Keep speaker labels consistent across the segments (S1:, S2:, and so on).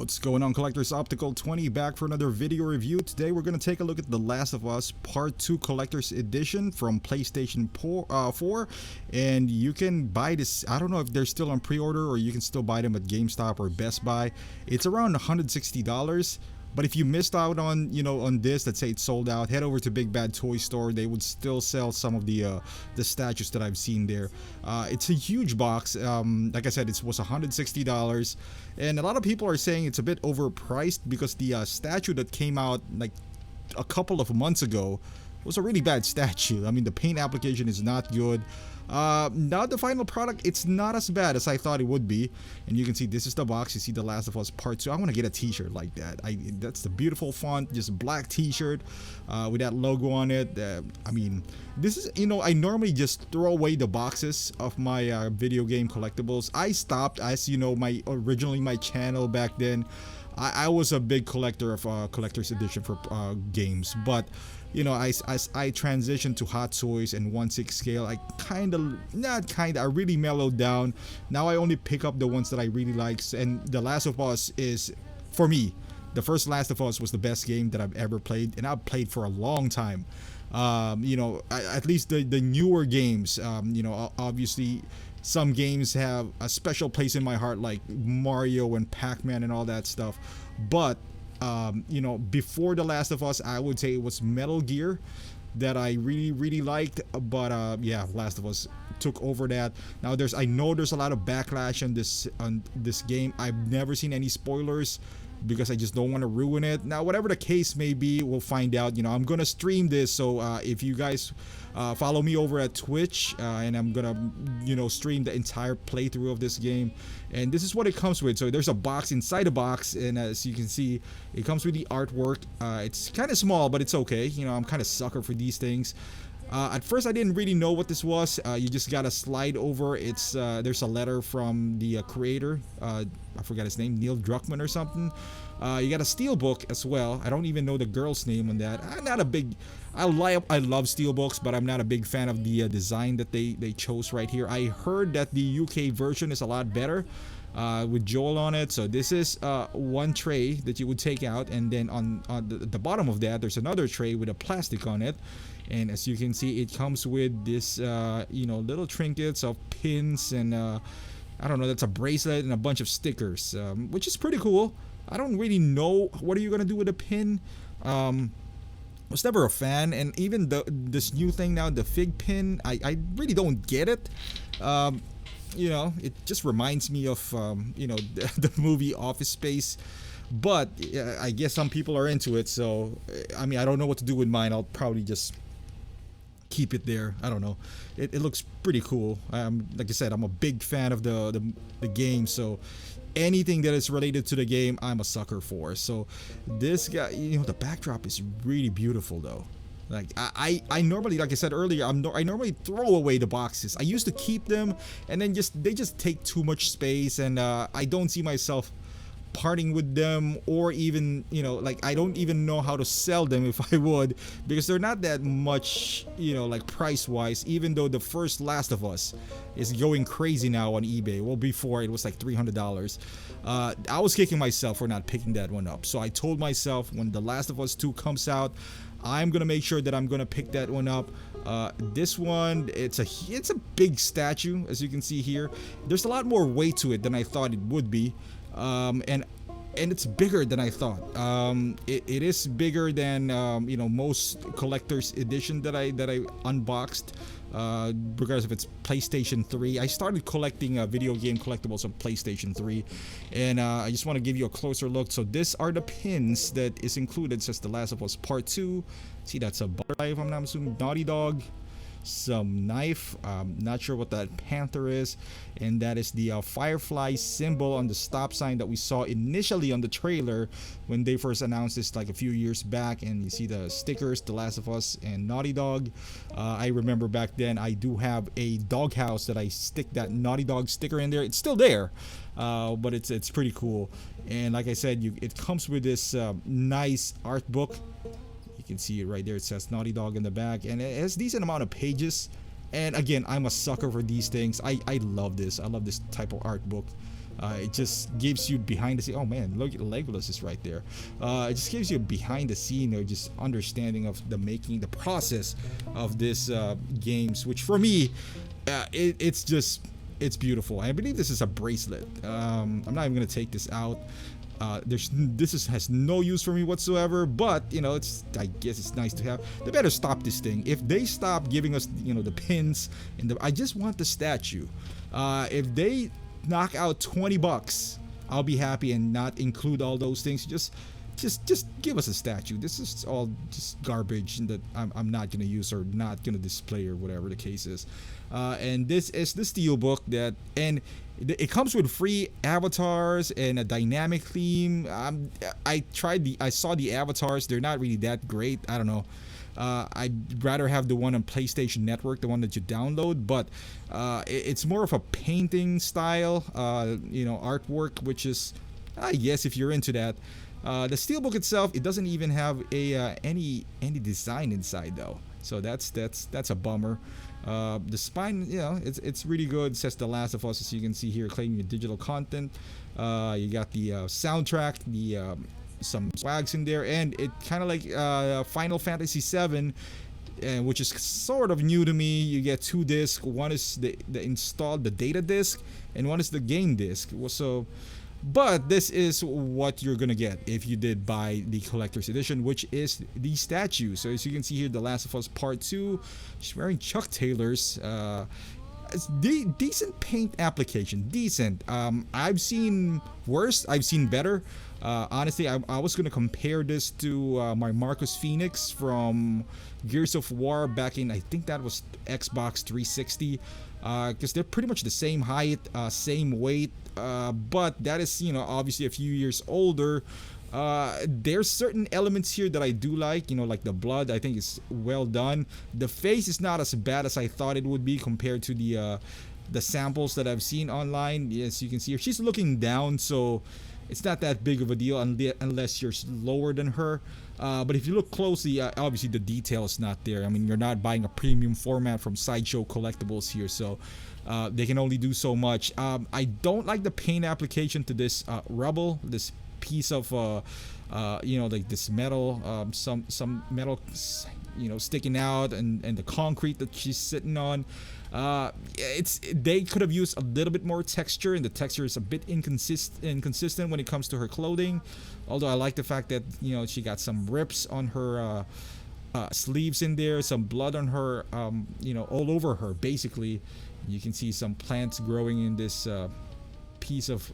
S1: What's going on, collectors? Optical 20 back for another video review. Today we're going to take a look at The Last of Us Part 2 Collector's Edition from PlayStation 4, and you can buy this. I don't know if they're still on pre-order or you can still buy them at GameStop or Best Buy. It's around $160. But if you missed out on, on this, let's say it's sold out, head over to Big Bad Toy Store. They would still sell some of the statues that I've seen there. It's a huge box. Like I said, it was $160, and a lot of people are saying it's a bit overpriced because the statue that came out like a couple of months ago was a really bad statue. I mean, the paint application is not good. Now the final product, it's not as bad as I thought it would be. And you can see this is the box. You see The Last of Us Part 2. I want to get a t-shirt like that. That's the beautiful font, just black t-shirt with that logo on it. I mean, this is, I normally just throw away the boxes of my video game collectibles. I stopped, as you know, originally my channel back then. I was a big collector of collector's edition for games, but as I transitioned to Hot Toys and 1/6 scale, I really mellowed down. Now I only pick up the ones that I really like, and The Last of Us is, for me, the first Last of Us was the best game that I've ever played, and I've played for a long time. At least the newer games, obviously some games have a special place in my heart, like Mario and Pac-Man and all that stuff. But before The Last of Us, I would say it was Metal Gear that I really liked. But yeah, Last of Us took over that. Now I know there's a lot of backlash on this game. I've never seen any spoilers because I just don't want to ruin it. Now, whatever the case may be, we'll find out. I'm gonna stream this, so if you guys follow me over at Twitch, and I'm gonna stream the entire playthrough of this game. And this is what it comes with. So there's a box inside a box, and as you can see, it comes with the artwork. It's kind of small, but it's okay. I'm kind of sucker for these things. At first I didn't really know what this was. You just gotta slide over. There's a letter from the creator. I forgot his name, Neil Druckmann or something. You got a steelbook as well. I don't even know the girl's name on that. I love steelbooks, but I'm not a big fan of the design that they chose right here. I heard that the UK version is a lot better with Joel on it. So this is one tray that you would take out, and then on the bottom of that there's another tray with a plastic on it. And as you can see, it comes with this little trinkets of pins, and I don't know, that's a bracelet and a bunch of stickers, which is pretty cool. I don't really know what are you gonna do with a pin. I was never a fan, and even this new thing now, the fig pin, I really don't get it. It just reminds me of the movie Office Space. But I guess some people are into it, so I mean, I don't know what to do with mine. I'll probably just keep it there. I don't know. It looks pretty cool. Like I said, I'm a big fan of the game, so anything that is related to the game, I'm a sucker for. So this guy, the backdrop is really beautiful though. Like I normally, like I said earlier, I normally throw away the boxes. I used to keep them, and then they just take too much space, and I don't see myself parting with them, or even I don't even know how to sell them if I would, because they're not that much like price wise, even though the first Last of Us is going crazy now on eBay. Well, before it was like $300. I was kicking myself for not picking that one up, so I told myself when The Last of Us 2 comes out, I'm gonna make sure that I'm gonna pick that one up. This one, it's a big statue, as you can see here. There's a lot more weight to it than I thought it would be. And it's bigger than I thought. It is bigger than most collector's edition that I unboxed, regardless if it's PlayStation 3. I started collecting video game collectibles on PlayStation 3, and I just want to give you a closer look. So these are the pins that is included. It says The Last of Us Part 2. See, that's a butterfly, if I'm not assuming, Naughty Dog. Some knife, not sure what that panther is, and that is the firefly symbol on the stop sign that we saw initially on the trailer when they first announced this like a few years back. And you see the stickers, The Last of Us and Naughty Dog. I remember back then I do have a doghouse that I stick that Naughty Dog sticker in there. It's still there, but it's pretty cool. And like I said, it comes with this nice art book. You can see it right there. It says Naughty Dog in the back, and it has a decent amount of pages. And again, I'm a sucker for these things. I love this. I love this type of art book. It just gives you behind the scene. Oh man, look, Legolas is right there. It just gives you a behind the scene or just understanding of the making, the process of this games, which for me, it's just, it's beautiful. I believe this is a bracelet. I'm not even gonna take this out. Has no use for me whatsoever, but you know, I guess it's nice to have. They better stop this thing. If they stop giving us, you know, the pins and I just want the statue. If they knock out $20, I'll be happy and not include all those things. Just give us a statue. This is all just garbage that I'm not gonna use or not gonna display or whatever the case is. And this is the steelbook and it comes with free avatars and a dynamic theme. I saw the avatars. They're not really that great. I don't know. I'd rather have the one on PlayStation Network, the one that you download, but it's more of a painting style, you know, artwork, which is, I guess, if you're into that. The steelbook itself, it doesn't even have any design inside though, so that's a bummer. The spine, you know, it's really good. It says The Last of Us, as you can see here, claiming your digital content. You got the soundtrack, some swags in there, and it kind of like Final Fantasy VII, which is sort of new to me. You get 2 discs. One is the installed, the data disc, and one is the game disc. So, but this is what you're gonna get if you did buy the collector's edition, which is the statue. So as you can see here, The Last of Us Part 2. She's wearing Chuck Taylors. It's decent paint application, decent. I've seen worse, I've seen better. Honestly, I was gonna compare this to my Marcus Phoenix from Gears of War back in, I think that was Xbox 360, because they're pretty much the same height, same weight, but that is, you know, obviously a few years older. There's certain elements here that I do like, you know, like the blood. I think is well done. The face is not as bad as I thought it would be compared to the samples that I've seen online. Yes, you can see her. She's looking down, so it's not that big of a deal unless you're lower than her. But if you look closely, obviously the detail is not there. I mean, you're not buying a premium format from Sideshow Collectibles here, so they can only do so much. I don't like the paint application to this rubble, this piece of you know, like this metal, some metal, you know, sticking out, and the concrete that she's sitting on. They could have used a little bit more texture, and the texture is a bit inconsistent when it comes to her clothing. Although I like the fact that, you know, she got some rips on her sleeves in there, some blood on her, you know, all over her. Basically, you can see some plants growing in this piece of,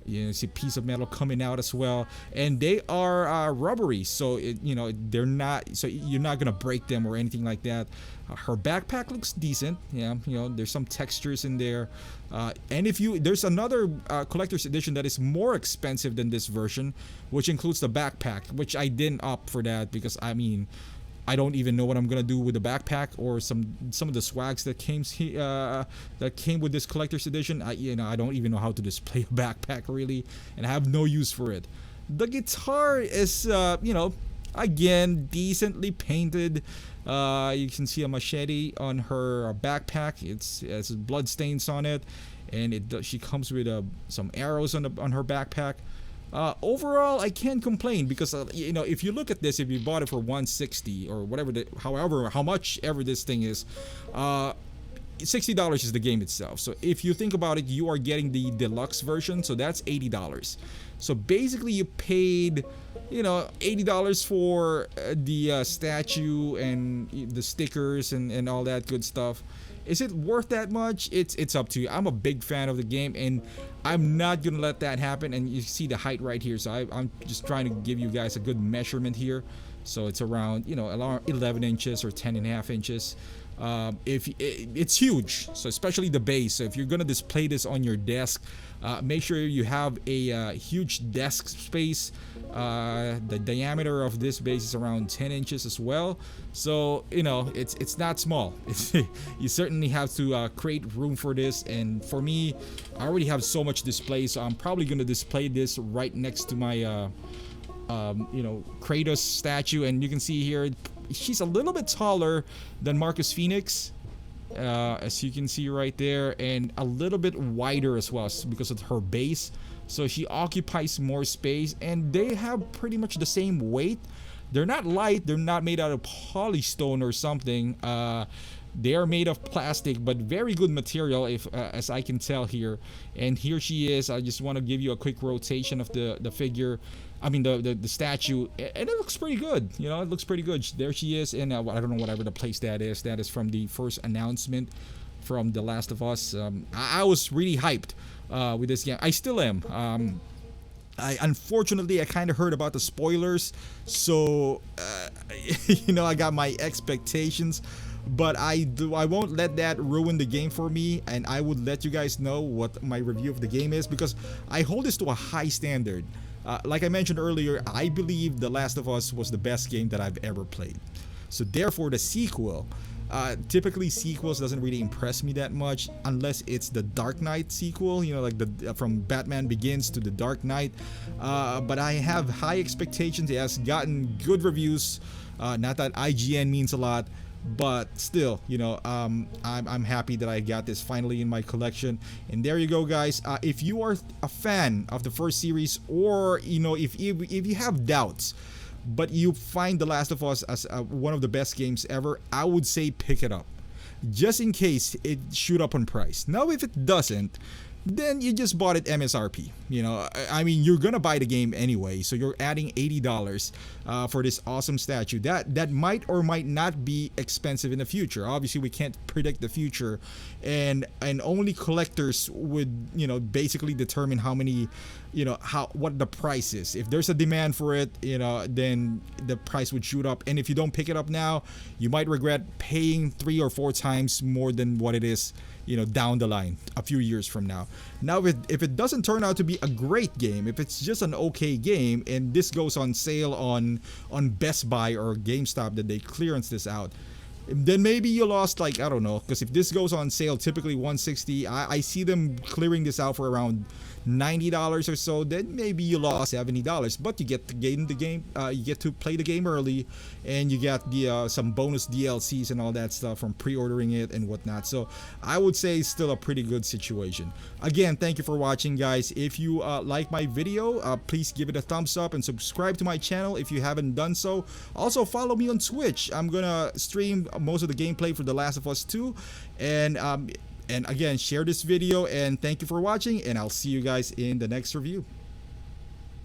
S1: you know, see a piece of metal coming out as well, and they are rubbery, so you know, they're not, so you're not gonna break them or anything like that. Her backpack looks decent, yeah, you know, there's some textures in there, and there's another collector's edition that is more expensive than this version, which includes the backpack, which I didn't opt for that because, I mean, I don't even know what I'm gonna do with the backpack or some of the swags that came with this collector's edition. I don't even know how to display a backpack really, and I have no use for it. The guitar is, you know, again, decently painted. You can see a machete on her backpack. It has blood stains on it, and she comes with some arrows on her backpack. Overall, I can't complain because, you know, if you look at this, if you bought it for $160 or whatever, how much ever this thing is, $60 is the game itself. So if you think about it, you are getting the deluxe version, so that's $80. So basically, you paid, you know, $80 for the statue and the stickers and all that good stuff. Is it worth that much? It's up to you. I'm a big fan of the game, and I'm not gonna let that happen. And you see the height right here, so I'm just trying to give you guys a good measurement here. So it's around, you know, around 11 inches or 10.5 inches. It's huge, so especially the base. So if you're gonna display this on your desk, make sure you have a huge desk space. The diameter of this base is around 10 inches as well, so you know, it's not small. You certainly have to create room for this, and for me, I already have so much display, so I'm probably gonna display this right next to my you know, Kratos statue. And you can see here, she's a little bit taller than Marcus Phoenix. as you can see right there, and a little bit wider as well because of her base. So she occupies more space, and they have pretty much the same weight. They're not light, they're not made out of polystone or something. They are made of plastic, but very good material, if as I can tell here. And here she is. I just want to give you a quick rotation of the figure. I mean the statue, and it looks pretty good. You know, it looks pretty good. There she is, and I don't know whatever the place that is. That is from the first announcement from The Last of Us. I was really hyped with this game. I still am. Unfortunately, I kind of heard about the spoilers, so you know, I got my expectations, but I won't let that ruin the game for me, and I would let you guys know what my review of the game is, because I hold this to a high standard. Like I mentioned earlier, I believe The Last of Us was the best game that I've ever played. So therefore, the sequel, typically sequels doesn't really impress me that much unless it's the Dark Knight sequel, you know, like the from Batman Begins to the Dark Knight. But I have high expectations. It has gotten good reviews. Not that IGN means a lot, but still, you know, I'm happy that I got this finally in my collection. And there you go, guys. If you are a fan of the first series, or you know, if you have doubts, but you find The Last of Us as one of the best games ever, I would say pick it up, just in case it shoot up in price. Now, if it doesn't, then you just bought it MSRP. You know, I mean, you're gonna buy the game anyway, so you're adding $80 for this awesome statue that might or might not be expensive in the future. Obviously, we can't predict the future, and only collectors would, you know, basically determine how many, you know, what the price is. If there's a demand for it, you know, then the price would shoot up, and if you don't pick it up now, you might regret paying 3 or 4 times more than what it is, you know, down the line a few years from now. Now, if it doesn't turn out to be a great game, if it's just an okay game, and this goes on sale on Best Buy or GameStop, that they clearance this out, then maybe you lost, like, I don't know, because if this goes on sale typically $160, I see them clearing this out for around $90 or so, then maybe you lost $70, but you get to game you get to play the game early, and you get the some bonus DLCs and all that stuff from pre-ordering it and whatnot. So I would say it's still a pretty good situation. Again, thank you for watching, guys. If you like my video, please give it a thumbs up and subscribe to my channel if you haven't done so. Also, follow me on Twitch. I'm gonna stream most of the gameplay for The Last of Us 2, and again, share this video, and thank you for watching, and I'll see you guys in the next review.